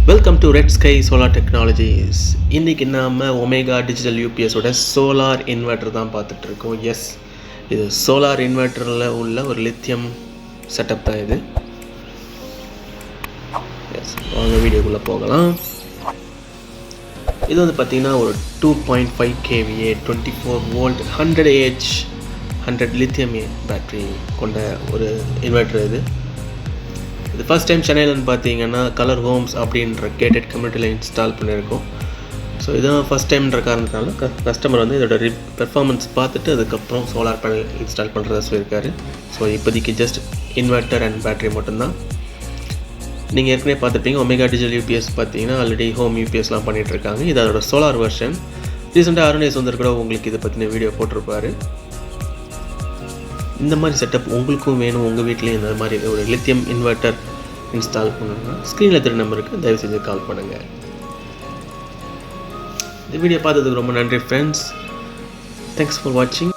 Welcome to Redsky solar technologies. இன்றைக்கி நாம் omega digital யூபிஎஸோட solar inverter தான் பார்த்துட்ருக்கோம். எஸ், இது சோலார் இன்வெர்டரில் உள்ள ஒரு லித்தியம் செட்டப் தான் இது. எஸ், வாங்க வீடியோக்குள்ளே போகலாம். இது வந்து பார்த்திங்கன்னா ஒரு 2.5 kVA 24 volt 100 Ah 100 lithium battery கொண்ட ஒரு இன்வெர்டர் இது. இது ஃபஸ்ட் டைம் சென்னையில்னு பார்த்தீங்கன்னா கலர் ஹோம்ஸ் அப்படின்ற கேட்டட் கம்யூனிட்டியில் இன்ஸ்டால் பண்ணியிருக்கோம். ஸோ இதுதான் ஃபஸ்ட் டைம்ன்ற காரணத்தினால கஸ்டமர் வந்து இதோட பெர்ஃபார்மன்ஸ் பார்த்துட்டு அதுக்கப்புறம் சோலார் பேனல் இன்ஸ்டால் பண்ணுறதா சொல்லியிருக்காரு. ஸோ இப்போதைக்கு ஜஸ்ட் இன்வெர்ட்டர் அண்ட் பேட்டரி மட்டும்தான். நீங்கள் ஏற்கனவே பார்த்துருப்பீங்க, ஒமேகா டிஜிட்டல் யூபிஎஸ் பார்த்தீங்கன்னா ஆல்ரெடி ஹோம் யூபிஎஸ்லாம் பண்ணிகிட்ருக்காங்க. இது அதோட சோலார் வெர்ஷன். ரீசெண்டாக அருணேஷ் வந்து கூட உங்களுக்கு இதை பற்றின வீடியோ போட்டிருப்பாரு. இந்த மாதிரி செட்டப் உங்களுக்கும் வேணும், உங்கள் வீட்லேயும் இந்த மாதிரி ஒரு லித்தியம் இன்வெர்ட்டர் இன்ஸ்டால் பண்ணணும்னா ஸ்க்ரீனில் தெரிய நம்பருக்கு தயவு செஞ்சு கால் பண்ணுங்கள். இந்த வீடியோ பார்த்ததுக்கு ரொம்ப நன்றி ஃப்ரெண்ட்ஸ். தேங்க்ஸ் ஃபார் வாட்சிங்.